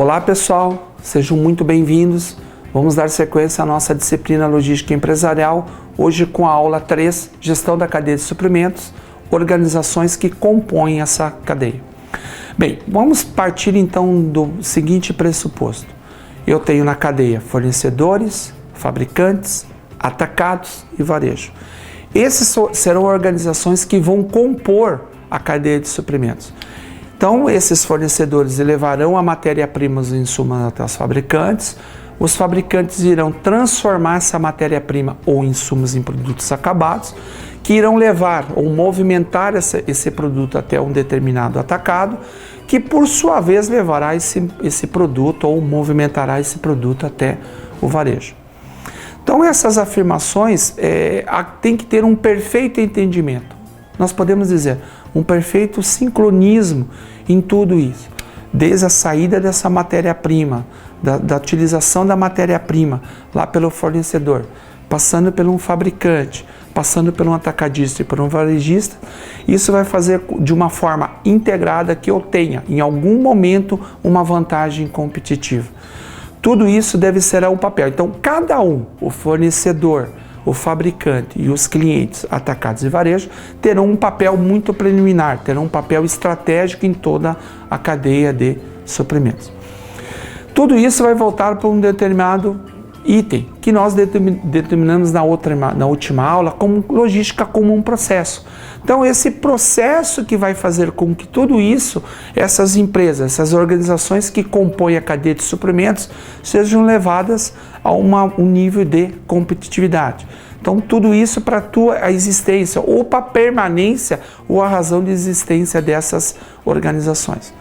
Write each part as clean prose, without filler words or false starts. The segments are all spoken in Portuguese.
Olá pessoal, sejam muito bem-vindos. Vamos dar sequência à nossa disciplina Logística Empresarial, hoje com a aula 3, Gestão da Cadeia de Suprimentos, organizações que compõem essa cadeia. Bem, vamos partir então do seguinte pressuposto. Eu tenho na cadeia fornecedores, fabricantes, atacados e varejo. Esses serão organizações que vão compor a cadeia de suprimentos. Então, esses fornecedores levarão a matéria-prima, os insumos até os fabricantes irão transformar essa matéria-prima ou insumos em produtos acabados, que irão levar ou movimentar esse produto até um determinado atacado, que por sua vez levará esse produto ou movimentará esse produto até o varejo. Então, essas afirmações tem que ter um perfeito entendimento. Nós podemos dizer um perfeito sincronismo em tudo isso, desde a saída dessa matéria-prima, da utilização da matéria-prima lá pelo fornecedor, passando por um fabricante, passando por um atacadista e por um varejista. Isso vai fazer de uma forma integrada que eu tenha, em algum momento, uma vantagem competitiva. Tudo isso deve ser o papel. Então, cada um, o fornecedor, o fabricante e os clientes, atacados e varejo, terão um papel muito preliminar, terão um papel estratégico em toda a cadeia de suprimentos. Tudo isso vai voltar para um determinado item, que nós determinamos na última aula como logística como um processo. Então, esse processo que vai fazer com que tudo isso, essas empresas, essas organizações que compõem a cadeia de suprimentos, sejam levadas a um nível de competitividade. Então, tudo isso para a existência, ou para a permanência, ou a razão de existência dessas organizações.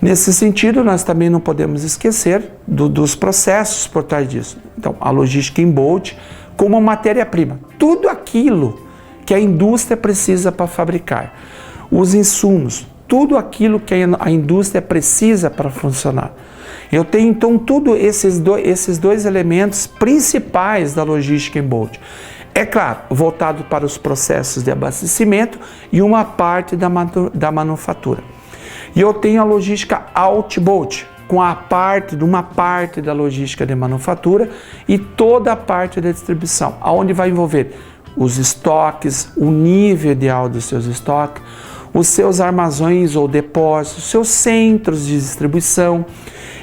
Nesse sentido, nós também não podemos esquecer dos processos por trás disso. Então, a logística em Bolt como matéria-prima. Tudo aquilo que a indústria precisa para fabricar. Os insumos, tudo aquilo que a indústria precisa para funcionar. Eu tenho, então, esses dois elementos principais da logística em Bolt. É claro, voltado para os processos de abastecimento e uma parte da manufatura. E eu tenho a logística Outbolt, com uma parte da logística de manufatura e toda a parte da distribuição, aonde vai envolver os estoques, o nível ideal dos seus estoques, os seus armazéns ou depósitos, os seus centros de distribuição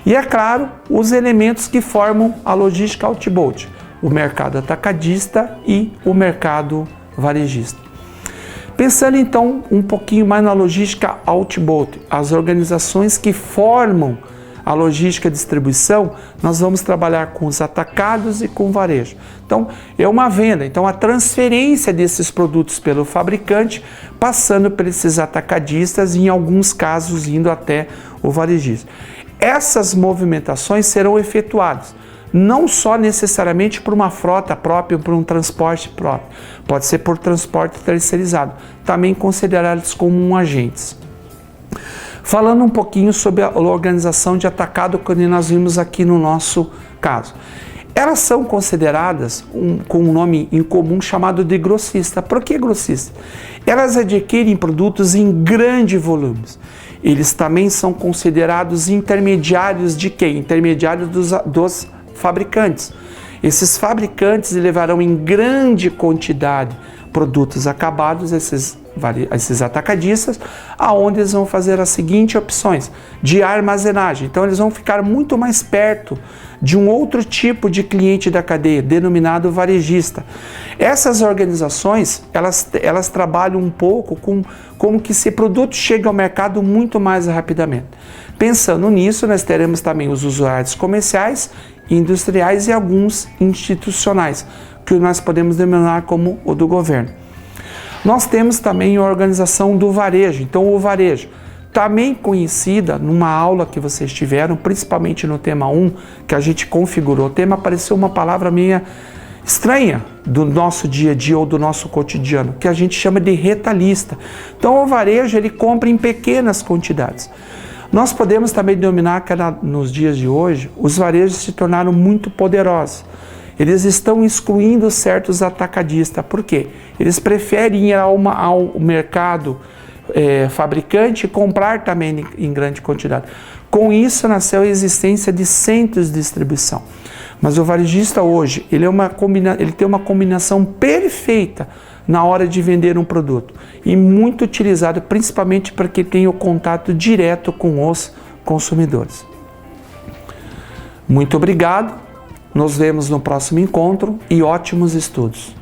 e, é claro, os elementos que formam a logística Outbolt, o mercado atacadista e o mercado varejista. Pensando então um pouquinho mais na logística Outbolt, as organizações que formam a logística de distribuição, nós vamos trabalhar com os atacados e com o varejo. Então, é uma venda, então a transferência desses produtos pelo fabricante, passando por esses atacadistas e em alguns casos indo até o varejista. Essas movimentações serão efetuadas não só necessariamente por uma frota própria ou por um transporte próprio, pode ser por transporte terceirizado, também considerados como agentes. Falando um pouquinho sobre a organização de atacado que nós vimos aqui no nosso caso. Elas são consideradas com um nome em comum chamado de grossista. Por que grossista? Elas adquirem produtos em grandes volumes. Eles também são considerados intermediários de quem? Intermediários dos fabricantes. Esses fabricantes levarão em grande quantidade produtos acabados, esses atacadistas, aonde eles vão fazer as seguintes opções de armazenagem. Então, eles vão ficar muito mais perto de um outro tipo de cliente da cadeia, denominado varejista. Essas organizações, elas trabalham um pouco com como que esse produto chega ao mercado muito mais rapidamente. Pensando nisso, nós teremos também os usuários comerciais, industriais e alguns institucionais, que nós podemos denominar como o do governo. Nós temos também a organização do varejo. Então, o varejo, também conhecida numa aula que vocês tiveram, principalmente no tema 1, que a gente configurou. O tema apareceu uma palavra meio estranha do nosso dia a dia ou do nosso cotidiano, que a gente chama de retalhista. Então, o varejo, ele compra em pequenas quantidades. Nós podemos também denominar que nos dias de hoje, os varejos se tornaram muito poderosos. Eles estão excluindo certos atacadistas. Por quê? Eles preferem ir ao mercado fabricante e comprar também em grande quantidade. Com isso nasceu a existência de centros de distribuição. Mas o varejista hoje, ele tem uma combinação perfeita na hora de vender um produto e muito utilizado principalmente porque tem o contato direto com os consumidores. Muito obrigado, nos vemos no próximo encontro e ótimos estudos!